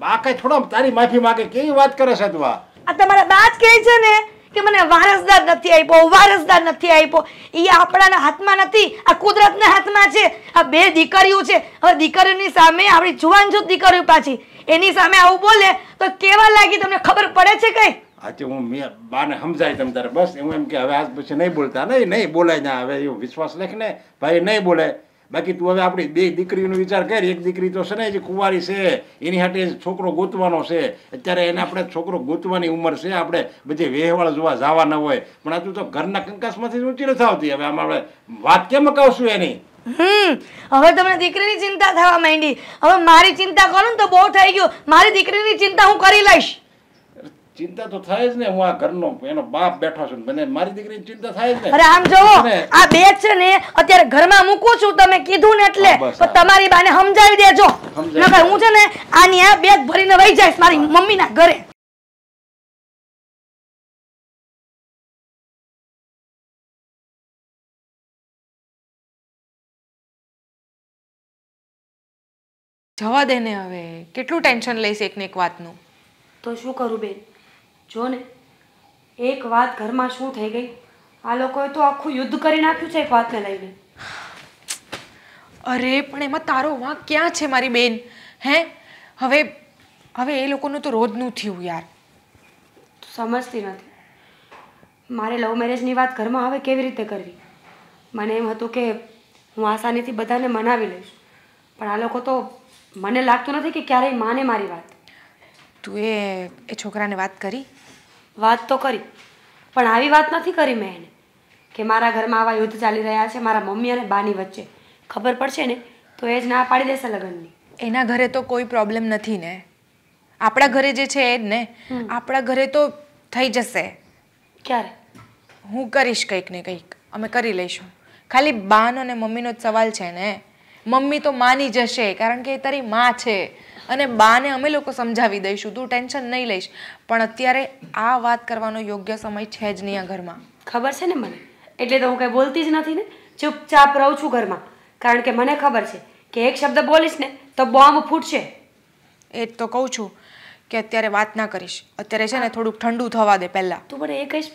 [SPEAKER 3] બા કઈ થોડો તારી માફી માંગે? કેવી વાત કરે છે તું?
[SPEAKER 5] આ તમારા બા જ કહે છે ને કે મને વારસદાર નથી આપ્યો, વારસદાર નથી આપ્યો. એ આપણાના હાથમાં નથી, આ કુદરતના હાથમાં છે. આ બે દીકરીઓ છે, હવે દીકરીઓની સામે આપણી જુવાન જો દીકરીઓ પાછી એની સામે આવું બોલે તો કેવા લાગી તમને ખબર પડે છે કઈ?
[SPEAKER 3] આજે હું બાને સમજાય તમ તારે, બસ હું એમ કે હવે આજ પછી નહીં બોલતા. નહીં બોલાય ના, હવે એવું વિશ્વાસ લખ ને ભાઈ નહીં બોલે. બાકી તું હવે આપણી બે દીકરીનો વિચાર કર. એક દીકરી તો છે ને જે કુંવારી છે, એની હાટે છોકરો ગોતવાનો છે. અત્યારે એને આપણે છોકરો ગોતવાની ઉંમર છે, આપણે બધી વેહવાળ જોવા જવા ન હોય. પણ આ તું તો ઘરના કંકાસમાંથી ઊંચી નથી આવતી. હવે આમાં આપણે વાત કેમ મકાવશું એની?
[SPEAKER 5] હવે તમને દીકરીની ચિંતા થવા માંડી. હવે મારી ચિંતા કરો ને તો બહુ થઈ ગયું. મારી દીકરીની ચિંતા હું કરી લઈશ.
[SPEAKER 3] ચિંતા તો થાય જ ને. હું આ ઘરનો એનો બાપ બેઠો છું, મને મારી દીકરીની ચિંતા થાય જ ને.
[SPEAKER 5] અરે આમ જોવો, આ બે છે ને અત્યારે ઘરમાં મૂકું છું, તમે કીધું ને એટલે. તો તમારી બાને સમજાવી દેજો, નકર હું છે ને આની આ બેગ ભરીને વહી જઈશ મારી મમ્મીના ઘરે.
[SPEAKER 2] જવા દે ને હવે, કેટલું ટેન્શન લઈશ એકને એક વાતનું.
[SPEAKER 1] તો શું કરું બેન? જો ને એક વાત ઘરમાં શું થઈ ગઈ, આ લોકોએ તો આખું યુદ્ધ કરી નાખ્યું છે એક વાતને લઈને.
[SPEAKER 2] અરે પણ એમાં તારો વાંક ક્યાં છે મારી બેન? હે હવે હવે એ લોકોનું તો રોજનું થયું યાર.
[SPEAKER 1] સમજતી નથી. મારે લવ મેરેજની વાત ઘરમાં હવે કેવી રીતે કરવી? મને એમ હતું કે હું આસાનીથી બધાને મનાવી લઈશ, પણ આ લોકો તો મને લાગતું નથી કે ક્યારેય માને મારી વાત.
[SPEAKER 2] તું એ છોકરાને વાત કરી?
[SPEAKER 1] વાત તો કરી, પણ આવી વાત નથી કરી મેં એને કે મારા ઘરમાં આવા યુદ્ધ ચાલી રહ્યા છે મારા મમ્મી અને બાની વચ્ચે. ખબર પડશે ને તો એ જ ના પાડી દેશે લગ્નની.
[SPEAKER 2] એના ઘરે તો કોઈ પ્રોબ્લેમ નથી ને. આપણા ઘરે જે છે એ જ ને. આપણા ઘરે તો થઈ જશે.
[SPEAKER 1] ક્યારે?
[SPEAKER 2] હું કરીશ કંઈક ને કંઈક, અમે કરી લઈશું. ખાલી બાનો અને મમ્મીનો જ સવાલ છે ને. મમ્મી તો માની જશે કારણ કે એ તારી માં છે, અને બાને અમે લોકો સમજાવી દઈશું, તું ટેન્શન નહીં લઈશ. પણ અત્યારે આ વાત કરવાનો યોગ્ય સમય છે જ નહીં આ ઘરમાં.
[SPEAKER 1] ખબર છે ને મને, એટલે તો હું કંઈ બોલતી જ નથી ને, ચૂપચાપ રહું છું ઘરમાં. કારણ કે મને ખબર છે કે એક શબ્દ બોલીશ ને તો બોમ્બ ફૂટશે.
[SPEAKER 2] એ જ તો કહું છું કે અત્યારે વાત ના કરીશ. અત્યારે છે ને થોડુંક ઠંડુ થવા દે પહેલાં.
[SPEAKER 1] તું મને એ કહીશ,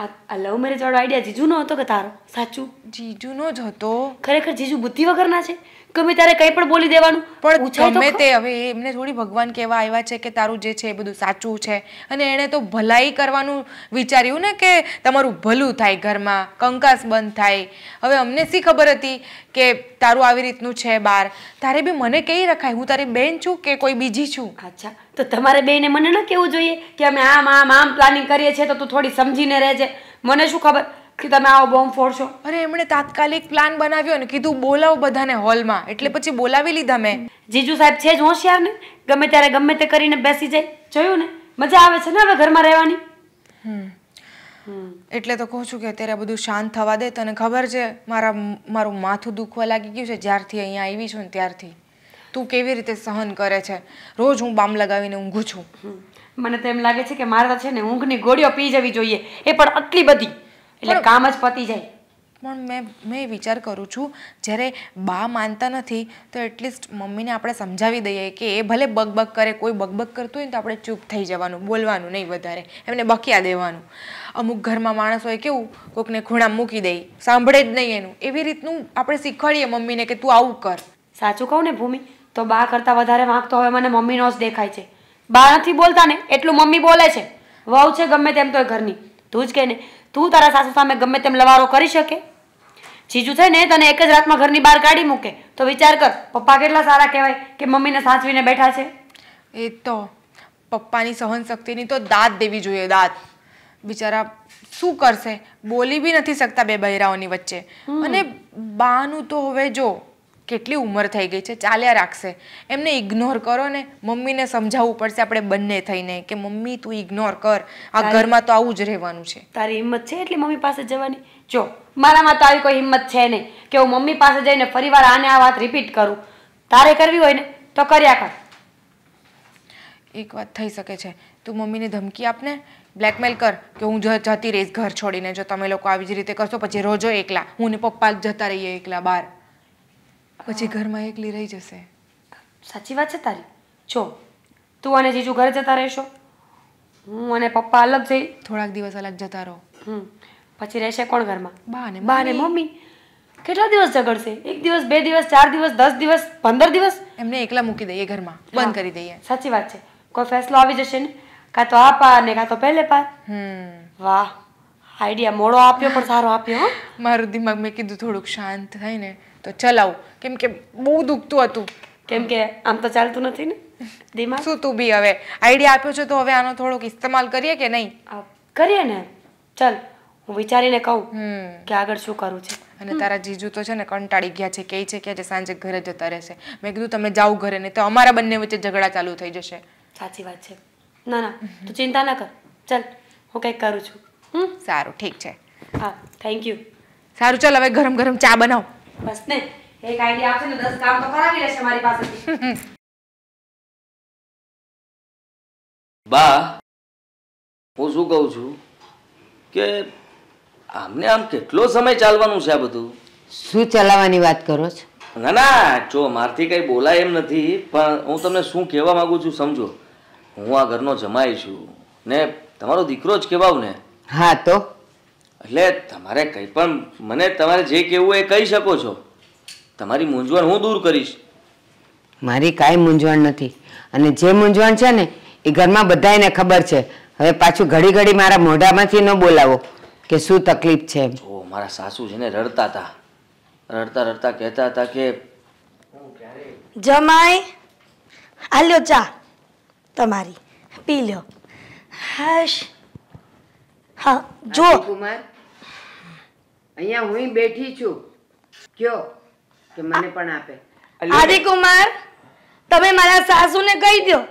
[SPEAKER 1] આ લવ મેરેજ વાળો આઈડિયા જીજુનો હતો કે તારો? સાચું
[SPEAKER 2] જીજુનો જ હતો.
[SPEAKER 1] ખરેખર જીજુ બુદ્ધિ વગરના છે, ગમે ત્યારે કંઈ પણ બોલી દેવાનું.
[SPEAKER 2] પણ ગમે તે, હવે એમને થોડી ભગવાન કહેવા આવ્યા છે કે તારું જે છે એ બધું સાચું છે, અને એણે તો ભલાઈ કરવાનું વિચાર્યું ને કે તમારું ભલું થાય, ઘરમાં કંકાસ બંધ થાય. હવે અમને શી ખબર હતી કે તારું આવી રીતનું છે બહાર. તારે બી મને કહી રખાય, હું તારી બેન છું કે કોઈ બીજી છું?
[SPEAKER 1] અચ્છા, તો તમારે બેને મને ન કહેવું જોઈએ કે અમે આમ આમ આમ પ્લાનિંગ કરીએ છીએ, તો તું થોડી સમજીને રહેજે. મને શું ખબર કે તમે આવો બોમ્બ ફોડશો.
[SPEAKER 2] અરે એમણે તાત્કાલિક પ્લાન બનાવ્યો ને કીધું બોલાવો બધાને હોલમાં, એટલે પછી બોલાવી લીધા મેં.
[SPEAKER 1] જીજુ સાહેબ છે જ હોશિયાર ને, ગમે ત્યારે ગમે તે કરીને બેસી જાય. જોયું ને, મજા આવે છે ને હવે ઘરમાં રહેવાની.
[SPEAKER 2] એટલે તો કહું છું કે અત્યારે બધું શાંત થવા દે. તને ખબર છે મારું માથું દુખવા લાગી ગયું છે જ્યારથી અહીંયા આવી છું ને ત્યારથી. તું કેવી રીતે સહન કરે છે? રોજ હું બામ લગાવીને ઊંઘું છું.
[SPEAKER 1] મને તો એમ લાગે છે કે મારે તો છે ને ઊંઘની ગોળીઓ પી જવી જોઈએ, એ પણ આટલી બધી, એટલે કામ જ પતી જાય.
[SPEAKER 2] પણ મેં વિચાર કરું છું, જ્યારે બા માનતા નથી તો એટલીસ્ટ મમ્મીને આપણે સમજાવી દઈએ કે એ ભલે બકબક કરે, કોઈ બકબક કરતું હોય ને તો આપણે ચૂપ થઈ જવાનું, બોલવાનું નહીં વધારે, એમને બકિયા દેવાનું. અમુક ઘરમાં માણસોએ કેવું કોકને ખૂણા મૂકી દે, સાંભળે જ નહીં એનું. એવી રીતનું આપણે શીખવાડીએ મમ્મીને કે તું આવું કર.
[SPEAKER 1] સાચું કહું ને ભૂમિ, તો બા કરતાં વધારે વાંક તો હવે મને મમ્મીનો જ દેખાય છે. બા નથી બોલતા ને એટલું મમ્મી બોલે છે. વહુ છે ગમે તેમ તોય ઘરની. તું જ કહે ને, તું તારા સાસુ સામે ગમે તેમ લવારો કરી શકે? જીજુ છે ને તને એક જ રાતમાં ઘરની બહાર કાઢી મૂકે તો વિચાર કર, પપ્પા કેટલા સારા કહેવાય કે મમ્મીને સાચવીને બેઠા છે.
[SPEAKER 2] એ તો પપ્પાની સહન શક્તિની તો દાદ દેવી જોઈએ, દાદ. બિચારા શું કરશે, બોલી બી નથી શકતા બે બૈરાઓની વચ્ચે. અને બાનું તો હવે જો કેટલી ઉંમર થઈ ગઈ છે, ચાલ્યા રાખશે. એમને ઇગ્નોર કરો ને, મમ્મીને સમજાવવું પડશે આપણે બંને થઈને કે મમ્મી તું ઇગ્નોર કર, આ ઘરમાં તો આવું જ રહેવાનું છે.
[SPEAKER 1] તારી હિંમત છે એટલી મમ્મી પાસે જવાની? જો મારામાં તો આવી કોઈ હિંમત છે નહીં કે હું મમ્મી પાસે જઈને ફરીવાર આને આ વાત રિપીટ કરું. તારે કરવી હોય ને તો કર્યા કર.
[SPEAKER 2] એક વાત થઈ શકે છે, તું મમ્મીને ધમકી આપને, બ્લેકમેલ કર કે હું જતી રહીશ ઘર છોડીને, જો તમે લોકો આવી જ રીતે કરશો પછી રોજો એકલા, હું ને પપ્પા જતા રહીએ એકલા બહાર, પછી ઘરમાં એકલી રહી જશે.
[SPEAKER 1] સાચી વાત છે તારી. જો તું અને જીજુ ઘરે જતા રહેશો, હું અને પપ્પા અલગ જઈ,
[SPEAKER 2] થોડાક દિવસ અલગ જતા રહો.
[SPEAKER 1] પછી રહેશે કોણ ઘરમાં?
[SPEAKER 2] બા
[SPEAKER 1] ને મમ્મી. કેટલા દિવસ ઝઘડશે? 1 દિવસ, 2 દિવસ, 4 દિવસ, 10 દિવસ, 15 દિવસ?
[SPEAKER 2] એમને એકલા મૂકી દઈએ ઘરમાં, બંધ કરી દઈએ.
[SPEAKER 1] સાચી વાત છે. કોઈ ફેસલો આવી જશે ને, કાં તો આ પાર ને કાં તો પહેલે પાર. વાહ, આઈડિયા મોડો આપ્યો પણ સારો આપ્યો.
[SPEAKER 2] મારું દિમાગ મેં કીધું થોડુંક શાંત થાય ને તો ચલાવું, કેમ કે બહુ દુખતું હતું.
[SPEAKER 1] કેમ કે આમ તો ચાલતું નથી ને દિમાગ.
[SPEAKER 2] શું તું બી હવે આઈડિયા આપ્યો છે તો હવે આનો થોડોક ઇસ્તેમાલ કરીએ કે નહીં?
[SPEAKER 1] કરીએ ને. ચાલ હું વિચારીને કહું કે આગળ શું કરવું છે.
[SPEAKER 2] અને તારા જીજુ તો છે ને કંટાળી ગયા છે, કહે છે કે આજે સાંજે ઘરે જતા રહેશે. મેં કીધું તમે જાઓ ઘરે, નહીં તો અમારા બંને વચ્ચે ઝઘડા ચાલુ થઈ જશે.
[SPEAKER 1] સાચી વાત છે. ના ના તું ચિંતા ના કર, ચાલ હું કંઈક કરું છું.
[SPEAKER 2] સારું, ઠીક છે.
[SPEAKER 1] હા, થેન્ક યુ.
[SPEAKER 2] સારું, ચાલ હવે ગરમ ગરમ ચા બનાવ.
[SPEAKER 1] બસ ને, એક આઈડિયા આપશે ને 10 કામ તો કરાવી લેશે મારી પાસેથી.
[SPEAKER 4] બા, હું શું કહું છું કે આમને આમ કેટલો સમય ચાલવાનું છે આ બધું?
[SPEAKER 6] શું ચલાવવાની વાત કરો છો?
[SPEAKER 4] ના ના, જો મારથી કઈ બોલાય એમ નથી, પણ હું તમને શું કહેવા માંગુ છું સમજો. હું આ ઘરનો જમાઈ છું ને તમારો દીકરો જ કહેવાવ ને.
[SPEAKER 6] હા તો
[SPEAKER 4] એટલે તમારે કંઈ પણ મને તમારે જે કહેવું એ કહી શકો છો. તમારી મૂંઝવણ હું દૂર કરીશ.
[SPEAKER 6] મારી કાંઈ મૂંઝવણ નથી, અને જે મૂંઝવણ છે ને એ ઘરમાં બધાને ખબર છે. હવે પાછું ઘડી ઘડી મારા મોઢામાંથી ન બોલાવો કે શું તકલીફ છે.
[SPEAKER 4] ઓ મારા સાસુ છે ને રડતા હતા, રડતા રડતા કહેતા હતા કે
[SPEAKER 5] જમાઈ આલ્યો ચા તમારી, પી લ્યો. હાશ. હા જો
[SPEAKER 6] કુમાર, અહીંયા હું બેઠી છું, કયો કે મને પણ આપે.
[SPEAKER 5] આદિકુમાર, તમે મારા સાસુને કહી દો,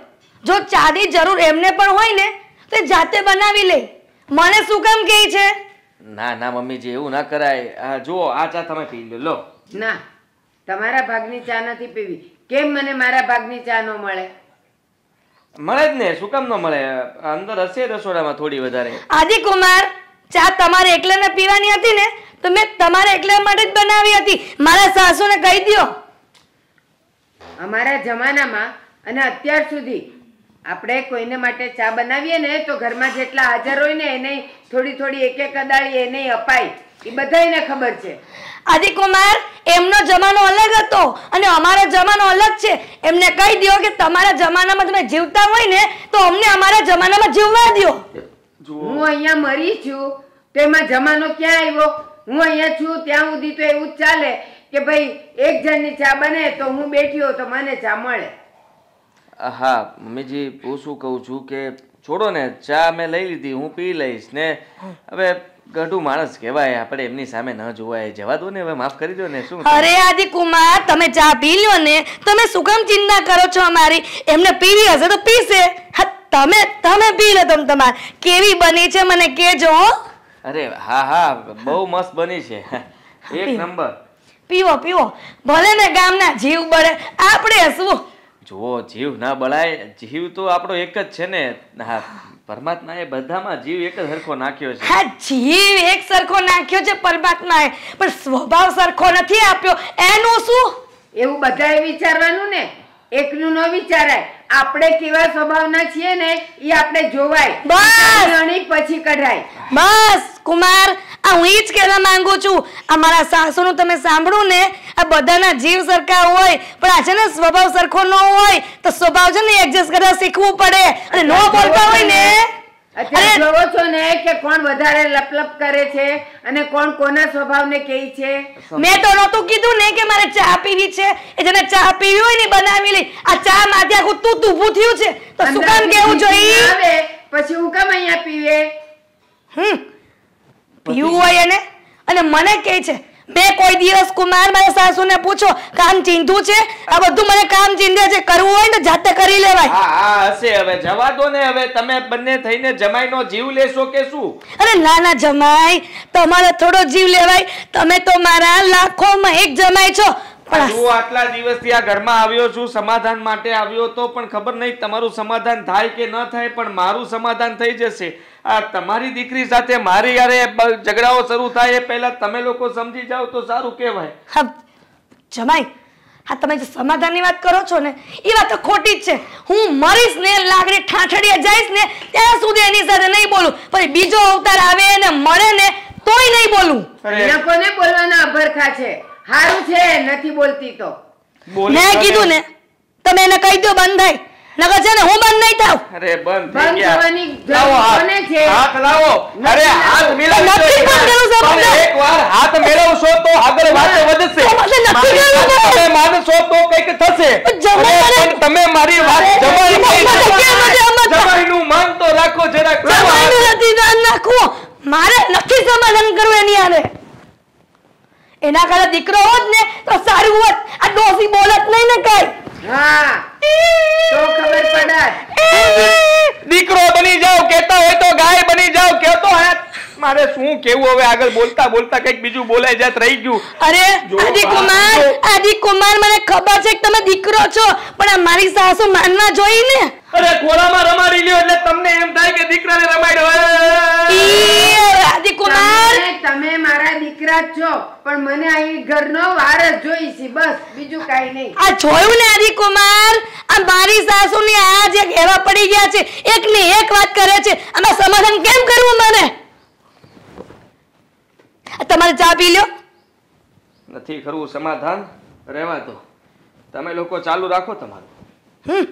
[SPEAKER 5] જો ચાની જરૂર એમને પણ હોય ને તો જાતે બનાવી લે. મને શું કામ કહે છે?
[SPEAKER 4] ના ના મમ્મીજી, એવું ના કરાય. જુઓ આ ચા તમે પી લો.
[SPEAKER 6] ના, તમારા ભાગની ચા નથી પીવી. કેમ મને મારા ભાગની ચા ન મળે?
[SPEAKER 4] મળે જ ને, શું કામ ન મળે? અંદર હશે રસોડામાં થોડી વધારે.
[SPEAKER 5] આદિકુમાર, ચા તમારે એકલાને પીવાની હતી ને તો મેં તમારે એકલા માટે જ બનાવી હતી. મારા સાસુને કહી દો.
[SPEAKER 6] અમારા જમાનામાં અને અત્યાર સુધી આપણે કોઈને માટે ચા બનાવીએ ને તો ઘરમાં જેટલા હાજર હોય ને એને થોડી થોડી એક એક અદાળી એને અપાય. એ બધાને ખબર છે.
[SPEAKER 5] આદિકુમાર, એમનો જમાનો અલગ હતો અને અમારો જમાનો અલગ છે. એમને કહી દો કે તમારા જમાનામાં તમે જીવતા હોય ને તો અમને અમારા જમાનામાં જીવવા દો.
[SPEAKER 6] હું અહીંયા મરી છું તો એમાં જમાનો ક્યાં આવ્યો? હું અહીંયા છું ત્યાં સુધી તો એવું જ ચાલે કે ભાઈ એક જણની ચા બને તો હું બેઠી હોઉં તો મને ચા મળે.
[SPEAKER 4] હા મમ્મીજી, હું શું કહું છું કે છોડો ને, ચા મેં લઈ લીધી, હું પી લઈશ ને. હવે ગઢું માણસ કહેવાય, આપણે એમની સામે ન જોવાય. જવા દો ને, હવે માફ કરી દો ને. શું?
[SPEAKER 5] અરે આદિકુમાર, તમે ચા પી લ્યો ને, તમે શું કામ ચિંતા કરો છો અમારી? એમને પીવી હશે તો પીશે. તમે પી લો. તમારે કેવી બની છે મને કહેજો.
[SPEAKER 4] અરે હા હા, બહુ મસ્ત બની છે, એક નંબર.
[SPEAKER 5] પીવો પીવો, ભલે ને ગામના જીવ બળે, આપણે શું?
[SPEAKER 4] જુઓ, જીવ ના બળાય, જીવ તો આપણો એક જ છે ને. હા, પરમાત્માએ બધામાં જીવ એક જ સરખો નાખ્યો છે.
[SPEAKER 5] હા, જીવ એક સરખો નાખ્યો છે પરમાત્માએ, પણ સ્વભાવ સરખો નથી આપ્યો. એનું શું?
[SPEAKER 6] એવું બધાએ વિચારવાનું ને, એકનું ન વિચારાય. આપણે કેવા સ્વભાવના છીએ ને એ આપણે જોવાય.
[SPEAKER 5] બસ
[SPEAKER 6] પછી કઢાય.
[SPEAKER 5] બસ કુમાર, આ હું ઈ જ કહેવા માંગુ છું. આ મારા સાસુનું તમે સાંભળું ને, આ બધાના જીવ સરખા હોય પણ આ છે ને સ્વભાવ સરખો ન હોય તો સ્વભાવ છે ને એડજસ્ટ કરવા શીખવું પડે. અને ન બોલતા હોય ને,
[SPEAKER 6] અત્યારે જોવો છો ને કે કોણ વધારે લપલપ કરે છે અને કોણ કોના સ્વભાવને કહે છે.
[SPEAKER 5] મેં તો નહોતું કીધું ને કે મારે ચા પીવી છે. એ જેને ચા પીવી હોય ને બનાવી લે. આ ચા માથે આખું તું ઊભું થયું છે તો શું કામ કેવું જોઈએ?
[SPEAKER 6] પછી હું કામ અહીંયા પીવે?
[SPEAKER 5] પીવું હોય એને અને મને કહે છે મેં કોઈ દિવસ કુમાર મારા સાસુને પૂછો કામ ચીંધું છે આ બધું મને કામ ચીંધે છે કરવું હોય ને જાતે કરી લેવાય
[SPEAKER 7] હા હશે હવે જવા દો ને હવે તમે બંને થઈને જમાઈનો જીવ લેશો કે શું
[SPEAKER 5] અરે ના જમાઈ તમારે થોડો જીવ લેવાય તમે તો મારા લાખોમાં એક જમાઈ છો પણ
[SPEAKER 7] હું આટલા દિવસથી આ ઘરમાં આવ્યો છું સમાધાન માટે આવ્યો તો પણ ખબર નહીં તમારું સમાધાન થાય કે ન થાય પણ મારું સમાધાન થઈ જશે આ તમારી દીકરી સાથે મારી યારે ઝઘડાઓ શરૂ થાય એ પહેલા તમે લોકો સમજી જાઓ તો સારું કહેવાય
[SPEAKER 5] હા જમાઈ હા તમે જે સમાધાનની વાત કરો છો ને એ વાત તો ખોટી જ છે હું મરીશ ને લાગણી ઠાઠડીએ જઈશ ને ત્યાં સુધી એની સાથે નહીં બોલું પછી બીજો અવતાર આવે ને મળે ને તોય નહીં બોલું
[SPEAKER 6] અહીંયા કોને બોલવાના અભરખા છે હારું છે નથી બોલતી તો
[SPEAKER 5] મેં કીધું ને તમે એને કહી દો બંધ થાય નકર છે ને હું બંધ નહીં થાવ
[SPEAKER 7] અરે બંધ થઈ
[SPEAKER 6] બંધ
[SPEAKER 7] ગયા
[SPEAKER 6] થવાની
[SPEAKER 7] લાવો
[SPEAKER 6] કોને છે
[SPEAKER 7] હાથ લાવો અરે હાથ મિલાવી
[SPEAKER 5] નથી બંધ કરવું સાહેબ.
[SPEAKER 7] તમે એકવાર હાથ મેળવશો તો આગળ વાત વધશે
[SPEAKER 5] તમારે નથી
[SPEAKER 7] મારી
[SPEAKER 5] કરવું
[SPEAKER 7] વાત
[SPEAKER 5] સાહેબ.
[SPEAKER 7] તમે માનશો તો કંઈક થશે
[SPEAKER 5] જમાઈ
[SPEAKER 7] અરે પણ તમે મારી વાત જમાઈ જમાઈનું માન તો રાખો જરાક
[SPEAKER 5] જમાઈનું નથી ધ્યાન રાખવું મારે નથી સમાધાન કરવું એની હારે એના કારણે દીકરો હોત ને તો સારું હોત આ ડોસી બોલત નહીં ને કઈ
[SPEAKER 6] હા તો ખબર પડત
[SPEAKER 7] દીકરો બની જાઓ કહેતા હોય તો ગાય બની જાઓ કહેતો હે મારે શું કેવું હવે આગળ બોલતા બોલતા કંઈક બીજું બોલાઈ જાત રહી ગયું
[SPEAKER 5] અરે
[SPEAKER 7] જો
[SPEAKER 5] આદિ કુમાર મને ખબર છે કે તમે દીકરો છો પણ આ મારી સાસુ માનવા જોઈ ને
[SPEAKER 7] અરે ખોળામાં રમાડી લ્યો એટલે તમને એમ થાય કે દીકરાને રમાડ્યો
[SPEAKER 5] આદિ કુમાર
[SPEAKER 6] તમે મારા દીકરા જ છો પણ મને અહીં ઘરનો વારસ જોઈ છે બસ બીજું કાઈ નહીં
[SPEAKER 5] આ જોયું ને આદિ કુમાર આ મારી સાસુની આજ એક એવા પડી ગયા છે એકની એક વાત કરે છે આમાં સમાધાન કેમ કરવું મને તમારે ચા પી લ્યો
[SPEAKER 7] નથી કરવું સમાધાન રહેવા દો તમે લોકો ચાલુ રાખો તમારું